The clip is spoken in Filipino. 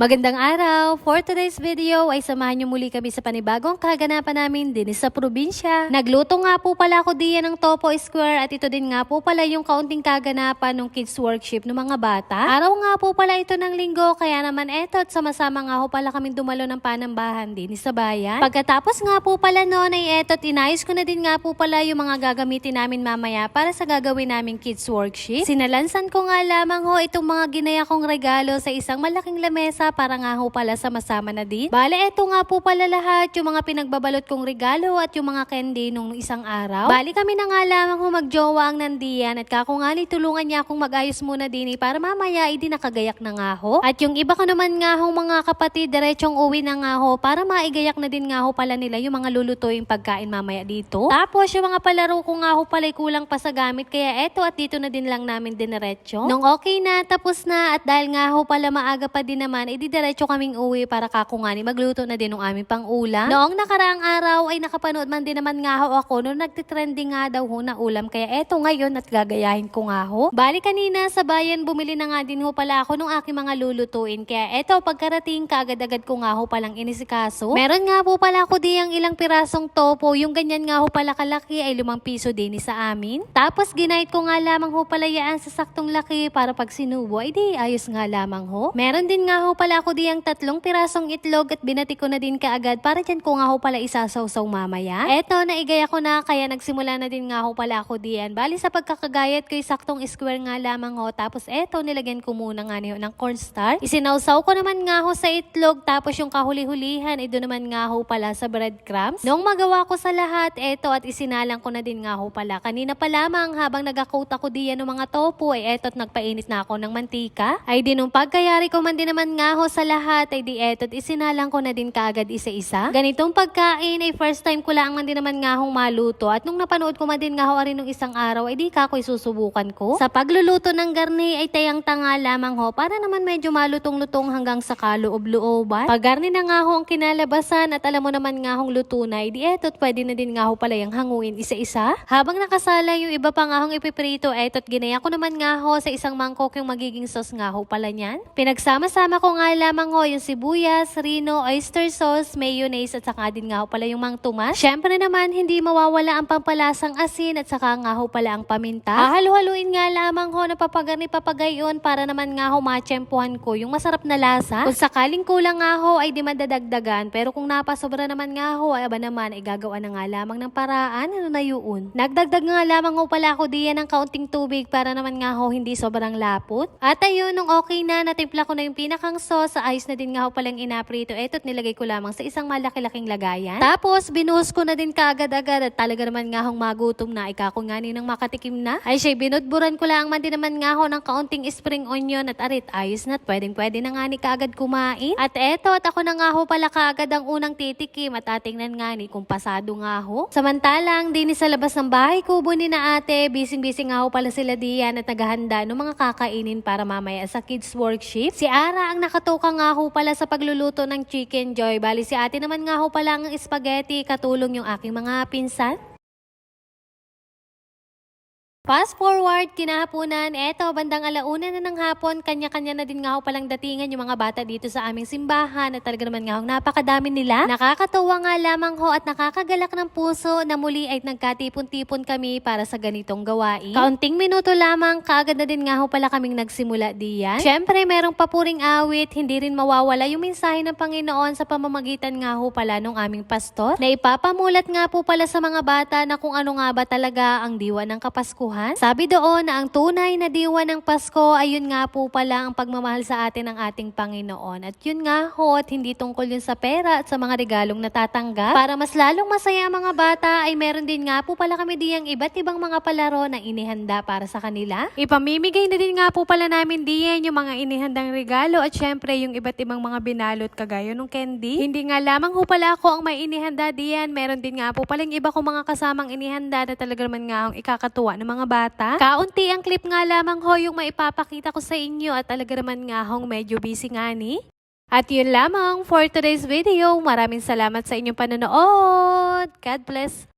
Magandang araw! For today's video ay samahan niyo muli kami sa panibagong kaganapan namin din sa probinsya. Nagluto nga po pala ako diyan ng Topo Square at ito din nga po pala yung kaunting kaganapan ng kids workshop ng mga bata. Araw nga po pala ito ng linggo kaya naman eto at sama-sama nga po pala kaming dumalo ng panambahan din sa bayan. Pagkatapos nga po pala noon ay eto at inayos ko na din nga po pala yung mga gagamitin namin mamaya para sa gagawin naming kids workshop. Sinalansan ko nga lamang itong mga ginaya kong regalo sa isang malaking lamesa para nga pala sama-sama na din. Bale, eto nga po pala lahat, yung mga pinagbabalot kong regalo at yung mga candy nung isang araw. Bali kami na nga lamang magjowa ang nandiyan at kako nga tulungan niya akong mag-ayos muna din para mamaya hindi nakagayak na nga At yung iba ko naman nga mga kapatid, diretsong uwi na nga para maigayak na din nga pala nila yung mga lulutuing pagkain mamaya dito. Tapos yung mga palaro ko nga pala kulang pa sa gamit kaya eto at dito na din lang namin dineretso. Nung okay na, tapos na at dahil nga pala maaga pa din naman, diretso kaming uwi para kakungani magluto na din ng aming pang-ulam. Noong nakaraang araw ay nakapanood man din naman nga ako nung nagtitrending nga daw na ulam kaya eto ngayon at gagayahin ko nga Bali kanina sa bayan bumili na nga din pala ako nung aking mga lulutuin kaya eto pagkarating kaagad-agad ko nga palang inisikaso. Meron nga po pala ako diyang ilang pirasong topo, yung ganyan nga pala kalaki ay 5 piso din sa amin. Tapos ginayad ko nga lamang pala yaan sa saktong laki para pag sinubo ay di ayos nga lamang Meron din nga pala ako diyang 3 pirasong itlog at binati ko na din kaagad para dyan ko nga pala isasawsaw mamaya. Eto, naigaya ko na kaya nagsimula na din nga pala ako diyan. Bali sa pagkakagayat ko saktong square nga lamang Tapos eto, nilagyan ko muna nga ng cornstarch. Isinawsaw ko naman nga sa itlog tapos yung kahuli-hulihan doon naman nga pala sa breadcrumbs. Nung magawa ko sa lahat, eto at isinalang ko na din nga pala. Kanina pa lamang habang nag-coat ako diyan ng mga topo eto at nagpainit na ako ng mantika. Ay di nung pagkayari ko man din naman nga sa lahat ay di eto at isinalang ko na din kaagad isa-isa. Ganitong pagkain ay first time ko lang man din naman nga maluto at nung napanood ko man din nga rin nung isang araw ay di ako'y susubukan ko. Sa pagluluto ng garni ay tayang-tanga lamang para naman medyo malutong-lutong hanggang sa kaloob-looban. Pag garni na nga ang kinalabasan at alam mo naman nga luto na ay di eto at pwede na din nga pala yung hanguin isa-isa. Habang nakasala yung iba pa nga ipiprito eto at ginaya ko naman nga sa isang mangkok yung magiging sauce nga pala niyan. Pinagsama-sama ko nga lamang yung sibuyas, rino, oyster sauce, mayonnaise at saka din nga pala yung mang tumas. Syempre naman hindi mawawala ang pampalasang asin at saka nga pala ang paminta. Hahalu-haluin nga lamang na papagayon para naman nga matsyempuhan ko yung masarap na lasa. Kung sakaling kulang nga ay di madadagdagan pero kung napasobra naman nga ay aba naman ay gagawa na nga lamang ng paraan na yun. Nagdagdag nga lamang pala ako diyan ng kaunting tubig para naman nga hindi sobrang lapot. At ayun nung okay na natimpla ko na yung pinakang sauce sa ayos na din nga palang inaprito. Eto at nilagay ko lamang sa isang malaki-laking lagayan. Tapos binuhos ko na din kaagad-agad at talaga naman nga magutom na ikakungani ng makatikim na. Ay siya binudburan ko lang man din naman nga ng kaunting spring onion at arit ayos na at pwedeng-pwede na nga ni kaagad kumain. At eto at ako na nga pala kaagad ang unang titikim at atingnan nga ni kung pasado nga Samantalang din sa labas ng bahay kubo ni na ate, busy-busy nga pala sila diyan at naghahanda ng mga kakainin para mamaya sa kids workshop. Si Ara ang nakatoka nga pala sa pagluluto ng chicken joy. Bali si ate naman nga pala ang spaghetti, katulong yung aking mga pinsan. Fast forward, kinahaponan, eto, bandang 1:00 na ng hapon, kanya-kanya na din nga palang datingan yung mga bata dito sa aming simbahan at talaga naman nga napakadami nila. Nakakatuwa nga lamang at nakakagalak ng puso na muli ay nagkatipon-tipon kami para sa ganitong gawain. Kaunting minuto lamang, kaagad na din nga pala kaming nagsimula diyan. Syempre, merong papuring awit, hindi rin mawawala yung mensahe ng Panginoon sa pamamagitan nga pala ng aming pastor na ipapamulat nga po pala sa mga bata na kung ano nga ba talaga ang diwa ng Kapaskuhan. Sabi doon na ang tunay na diwa ng Pasko ay yun nga po pala ang pagmamahal sa atin ng ating Panginoon. At yun nga at hindi tungkol yun sa pera at sa mga regalong natatanggap. Para mas lalong masaya ang mga bata ay meron din nga po pala kami diyang iba't ibang mga palaro na inihanda para sa kanila. Ipamimigay na din nga po pala namin diyan yung mga inihandang regalo at syempre yung iba't ibang mga binalot kagaya ng candy. Hindi nga lamang pala ako ang may inihanda diyan. Meron din nga po palang iba kong mga kasamang inihanda na talaga naman nga ang ikakatuwa ng mga bata. Kaunti ang clip nga lamang yung maipapakita ko sa inyo at talaga naman nga medyo busy nga ni. At yun lamang for today's video. Maraming salamat sa inyong panonood. God bless.